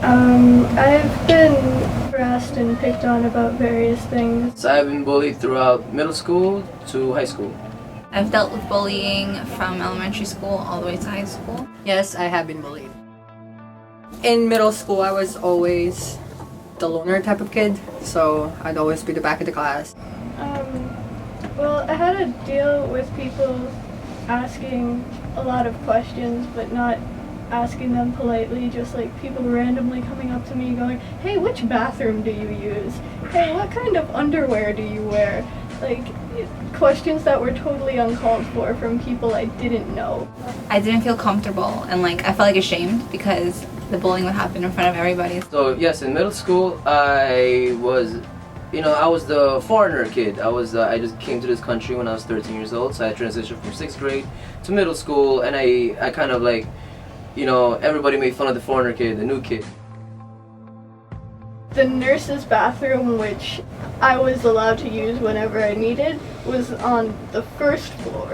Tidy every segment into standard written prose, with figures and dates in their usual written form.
I've been harassed and picked on about various things. So I've been bullied throughout middle school to high school. I've dealt with bullying from elementary school all the way to high school. Yes, I have been bullied. In middle school, I was always the loner type of kid, so I'd always be the back of the class. Well, I had to deal with people asking a lot of questions, but not asking them politely, just like people randomly coming up to me going, "Hey, which bathroom do you use? Hey, what kind of underwear do you wear?" Like, questions that were totally uncalled for from people I didn't know. I didn't feel comfortable and I felt like ashamed because the bullying would happen in front of everybody. So yes, in middle school, I was the foreigner kid. I just came to this country when I was 13 years old, so I transitioned from 6th grade to middle school, and I kind of everybody made fun of the foreigner kid, the new kid. The nurse's bathroom, which I was allowed to use whenever I needed, was on the 1st floor.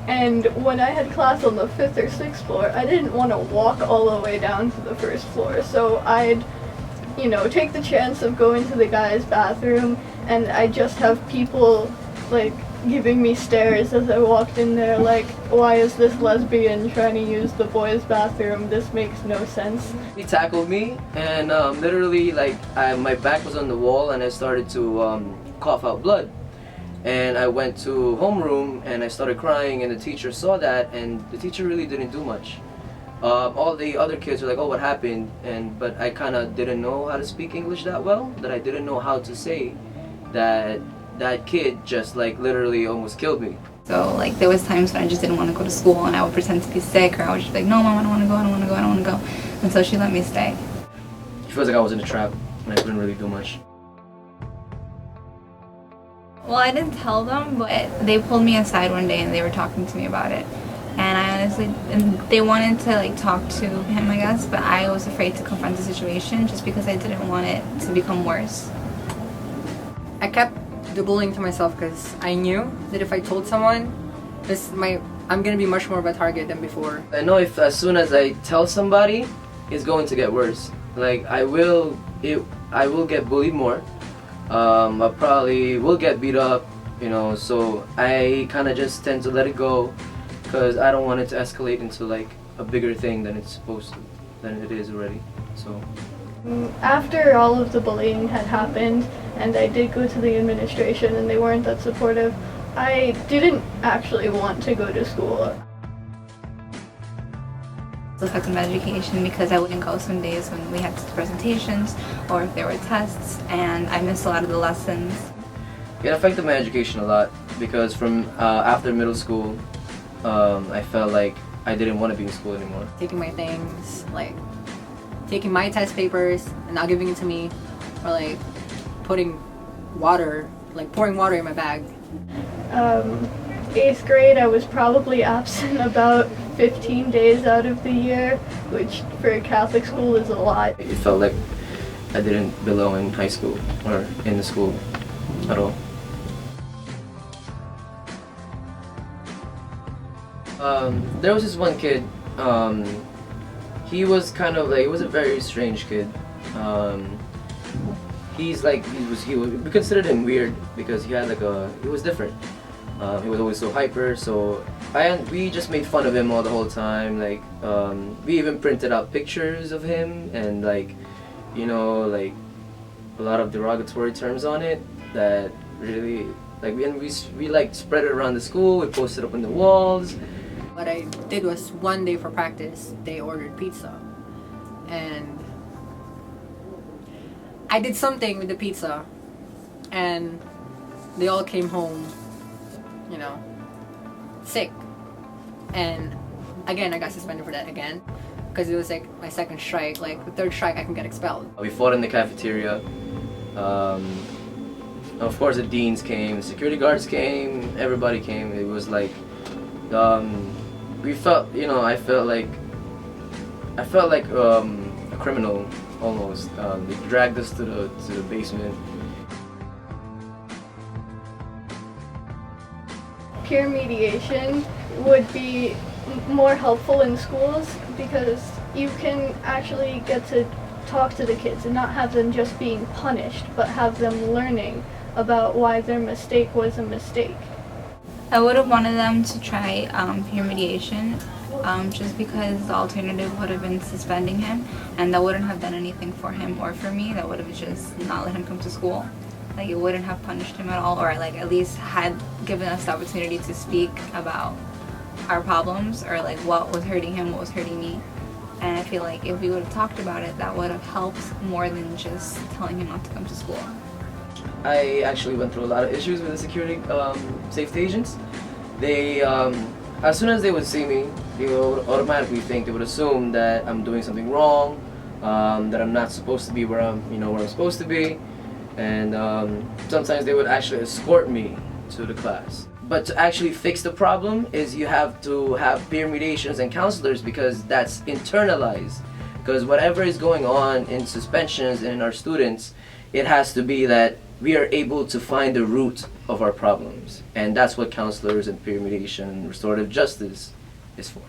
And when I had class on the 5th or 6th floor, I didn't want to walk all the way down to the 1st floor. So I'd, take the chance of going to the guy's bathroom, and I'd just have people, giving me stares as I walked in there, like, "Why is this lesbian trying to use the boys' bathroom? This makes no sense." He tackled me, and literally, my back was on the wall, and I started to cough out blood. And I went to homeroom, and I started crying, and the teacher saw that, and the teacher really didn't do much. All the other kids were like, "Oh, what happened?" But I kind of didn't know how to speak English that well, that I didn't know how to say that kid just literally almost killed me. So there was times when I just didn't want to go to school and I would pretend to be sick, or I would just be like, "No, Mom, I don't want to go, I don't want to go, I don't want to go." And so she let me stay. It feels like I was in a trap and I couldn't really do much. Well, I didn't tell them, but they pulled me aside one day and they were talking to me about it. And they wanted to talk to him, I guess, but I was afraid to confront the situation just because I didn't want it to become worse. I kept the bullying to myself because I knew that if I told someone, I'm gonna be much more of a target than before. I know if as soon as I tell somebody, it's going to get worse. I will get bullied more. I probably will get beat up, so I kind of just tend to let it go because I don't want it to escalate into a bigger thing than it is already. So After all of the bullying had happened, and I did go to the administration and they weren't that supportive, I didn't actually want to go to school. It affected my education because I wouldn't go some days when we had presentations or if there were tests, and I missed a lot of the lessons. it affected my education a lot because from after middle school, I felt like I didn't want to be in school anymore. Taking my things, taking my test papers and not giving it to me, or pouring water in my bag. 8th grade, I was probably absent about 15 days out of the year, which for a Catholic school is a lot. It felt like I didn't belong in high school or in the school at all. There was this one kid, he was kind of he was a very strange kid. We considered him weird because he was different. He was always so hyper, so we just made fun of him all the whole time. We even printed out pictures of him and a lot of derogatory terms on it that really we spread it around the school. We posted up on the walls. What I did was one day for practice, they ordered pizza, and I did something with the pizza, and they all came home, sick. And again, I got suspended for that again, because it was my second strike. The third strike, I can get expelled. We fought in the cafeteria. Of course, the deans came, the security guards came, everybody came. It was we felt, I felt like a criminal almost. They dragged us to the basement. Peer mediation would be more helpful in schools because you can actually get to talk to the kids and not have them just being punished, but have them learning about why their mistake was a mistake. I would have wanted them to try peer mediation, just because the alternative would have been suspending him, and that wouldn't have done anything for him or for me. That would have just not let him come to school. Like, it wouldn't have punished him at all, or like at least had given us the opportunity to speak about our problems, or like what was hurting him, what was hurting me. And I feel like if we would have talked about it, that would have helped more than just telling him not to come to school. I actually went through a lot of issues with the security safety agents. They, as soon as they would see me, they would automatically think, they would assume that I'm doing something wrong, that I'm not supposed to be where I'm supposed to be, and sometimes they would actually escort me to the class. But to actually fix the problem is you have to have peer mediations and counselors, because that's internalized. Because whatever is going on in suspensions and in our students, it has to be that we are able to find the root of our problems. And that's what counselors and peer mediation and restorative justice is for.